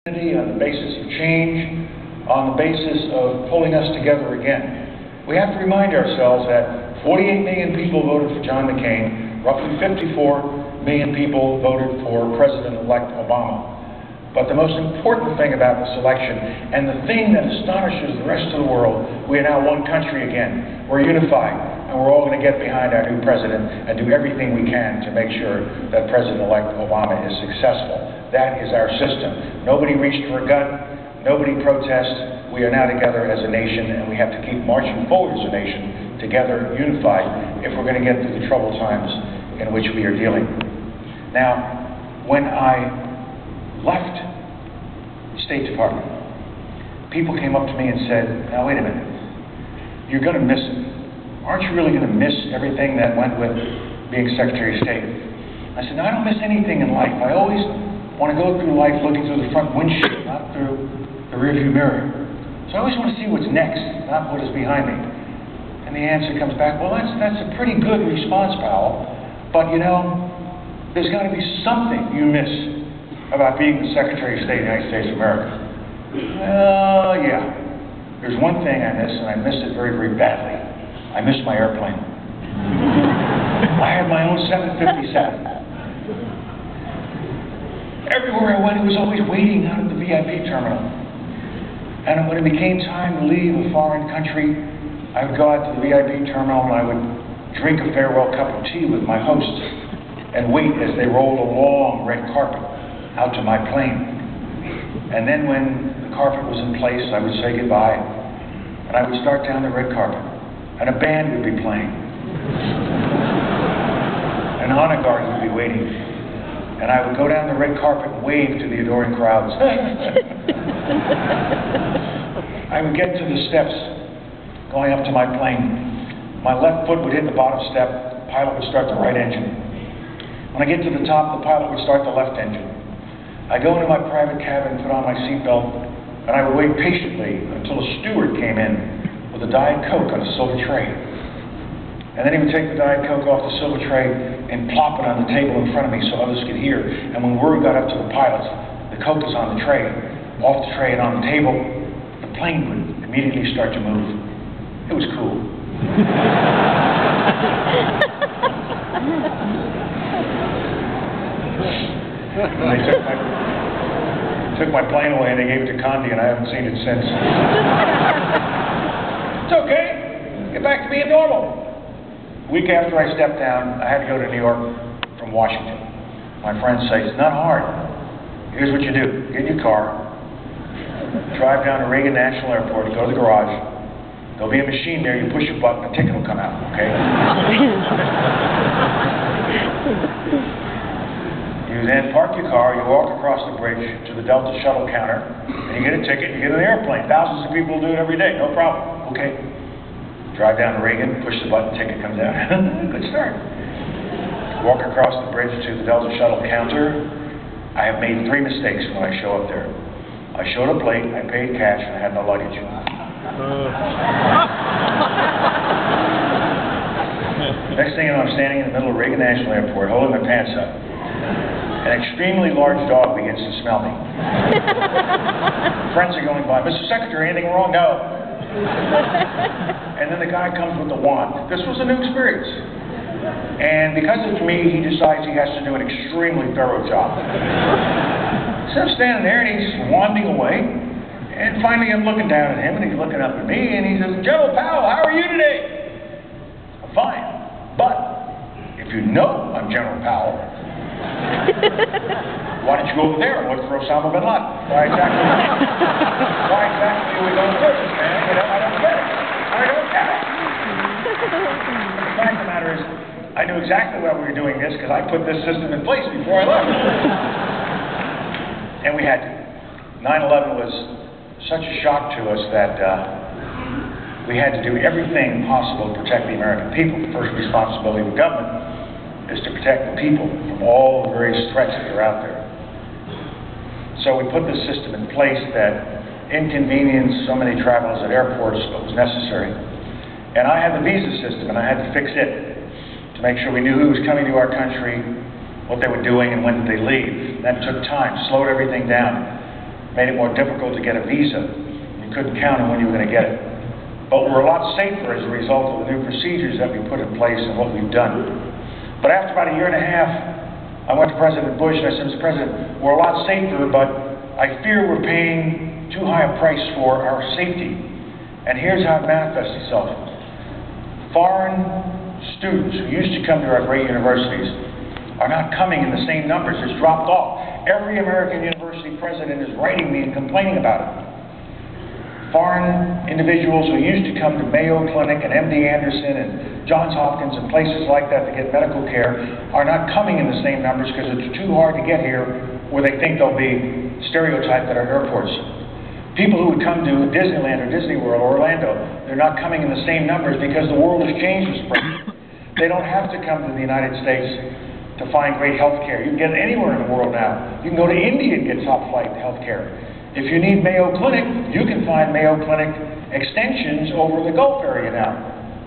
On the basis of change, on the basis of pulling us together again. We have to remind ourselves that 48 million people voted for John McCain, roughly 54 million people voted for President-elect Obama. But the most important thing about this election, and the thing that astonishes the rest of the world, we are now one country again. We're unified, and we're all going to get behind our new president and do everything we can to make sure that President-elect Obama is successful. That is our system. Nobody reached for a gun. Nobody protests. We are now together as a nation, and we have to keep marching forward as a nation, together, unified, if we're going to get through the troubled times in which we are dealing. Now, when I left the State Department, people came up to me and said, now wait a minute, you're going to miss it. Aren't you really going to miss everything that went with being Secretary of State? I said, no, I don't miss anything in life. I always want to go through life looking through the front windshield, not through the rearview mirror. So I always want to see what's next, not what is behind me. And the answer comes back, well, that's a pretty good response, Powell. But, you know, there's got to be something you miss about being the Secretary of State of the United States of America. Well, yeah. There's one thing I miss, and I miss it very, very badly. I miss my airplane. I had my own 757. Everywhere I went, it was always waiting out at the VIP terminal. And when it became time to leave a foreign country, I would go out to the VIP terminal and I would drink a farewell cup of tea with my hosts and wait as they rolled a long red carpet out to my plane. And then when the carpet was in place, I would say goodbye, and I would start down the red carpet, and a band would be playing. An honor guard would be waiting. And I would go down the red carpet and wave to the adoring crowds. I would get to the steps going up to my plane. My left foot would hit the bottom step. The pilot would start the right engine. When I get to the top, the pilot would start the left engine. I go into my private cabin, put on my seatbelt, and I would wait patiently until a steward came in with a Diet Coke on a silver tray. And then he would take the Diet Coke off the silver tray and plop it on the table in front of me so others could hear. And when word got up to the pilots, the Coke was on the tray, off the tray and on the table, the plane would immediately start to move. It was cool. And they took my plane away and they gave it to Condi, and I haven't seen it since. It's okay. Get back to being normal. A week after I stepped down, I had to go to New York from Washington. My friends say, it's not hard. Here's what you do. Get in your car, drive down to Reagan National Airport, go to the garage. There'll be a machine there. You push a button, a ticket will come out, okay? You then park your car, you walk across the bridge to the Delta shuttle counter, and you get a ticket, you get on the airplane. Thousands of people do it every day, no problem, okay? Drive down to Reagan, push the button, ticket comes out. Good start. Walk across the bridge to the Delta shuttle counter. I have made 3 mistakes when I show up there. I showed up late, I paid cash, and I had no luggage. Next thing you know, I'm standing in the middle of Reagan National Airport, holding my pants up. An extremely large dog begins to smell me. Friends are going by, Mr. Secretary, anything wrong? No. And then the guy comes with the wand. This was a new experience. And because it's me, he decides he has to do an extremely thorough job. So I'm standing there and he's wanding away. And finally I'm looking down at him and he's looking up at me and he says, General Powell, how are you today? I'm fine. But if you know I'm General Powell, why don't you go over there and look for Osama bin Laden? Why exactly are we going to do this, man? You know, I don't get it. I don't get it. The fact of the matter is, I knew exactly why we were doing this because I put this system in place before I left. And we had to. 9/11 was such a shock to us that we had to do everything possible to protect the American people. The first responsibility of the government is to protect the people from all the various threats that are out there. So we put this system in place that inconvenienced so many travelers at airports but was necessary. And I had the visa system and I had to fix it to make sure we knew who was coming to our country, what they were doing, and when did they leave. That took time, slowed everything down. made it more difficult to get a visa. You couldn't count on when you were going to get it. But we're a lot safer as a result of the new procedures that we put in place and what we've done. But after about a year and a half, I went to President Bush and I said, Mr. President, we're a lot safer, but I fear we're paying too high a price for our safety. And here's how it manifests itself. Foreign students who used to come to our great universities are not coming in the same numbers. It's dropped off. Every American university president is writing me and complaining about it. Foreign individuals who used to come to Mayo Clinic and MD Anderson and Johns Hopkins and places like that to get medical care are not coming in the same numbers because it's too hard to get here where they think they'll be stereotyped at our airports. People who would come to Disneyland or Disney World or Orlando, they're not coming in the same numbers because the world has changed this spring. They don't have to come to the United States to find great health care. You can get it anywhere in the world now. You can go to India and get top flight health care. If you need Mayo Clinic, you can find Mayo Clinic extensions over the Gulf area now,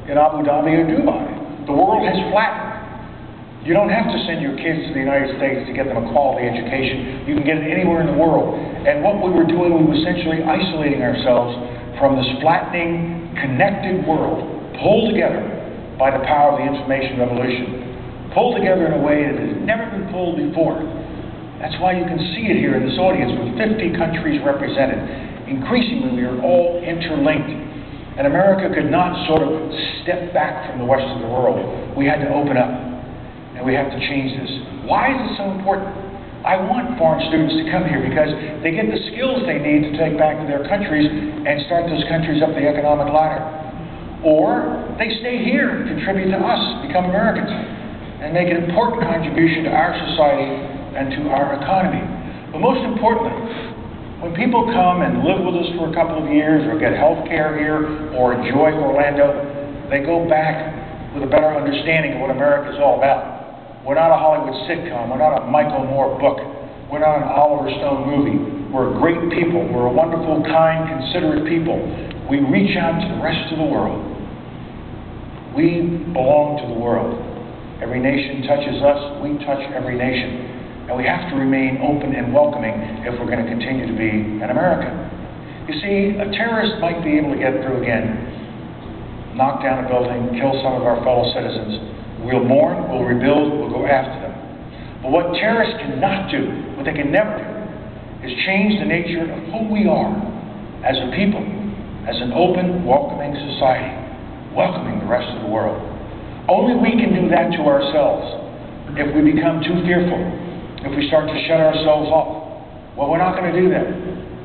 in Abu Dhabi or Dubai. The world has flattened. You don't have to send your kids to the United States to get them a quality education. You can get it anywhere in the world. And what we were doing, we were essentially isolating ourselves from this flattening, connected world, pulled together by the power of the information revolution, pulled together in a way that has never been pulled before. That's why you can see it here in this audience with 50 countries represented. Increasingly, we are all interlinked. And America could not sort of step back from the rest of the world. We had to open up. And we have to change this. Why is it so important? I want foreign students to come here because they get the skills they need to take back to their countries and start those countries up the economic ladder. Or they stay here and contribute to us, become Americans, and make an important contribution to our society and to our economy. But most importantly, when people come and live with us for a couple of years or get health care here or enjoy Orlando, they go back with a better understanding of what America is all about. We're not a Hollywood sitcom. We're not a Michael Moore book. We're not an Oliver Stone movie. We're great people. We're a wonderful, kind, considerate people. We reach out to the rest of the world. We belong to the world. Every nation touches us. We touch every nation. And we have to remain open and welcoming if we're going to continue to be an American. You see, a terrorist might be able to get through again, knock down a building, kill some of our fellow citizens. We'll mourn, we'll rebuild, we'll go after them. But what terrorists cannot do, what they can never do, is change the nature of who we are as a people, as an open, welcoming society, welcoming the rest of the world. Only we can do that to ourselves. If we become too fearful, if we start to shut ourselves off, well, we're not going to do that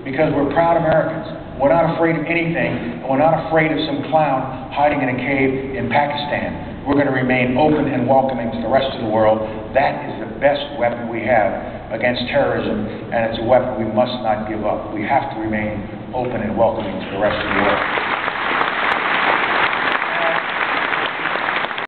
because we're proud Americans. We're not afraid of anything, and we're not afraid of some clown hiding in a cave in Pakistan. We're going to remain open and welcoming to the rest of the world. That is the best weapon we have against terrorism, and it's a weapon we must not give up. We have to remain open and welcoming to the rest of the world.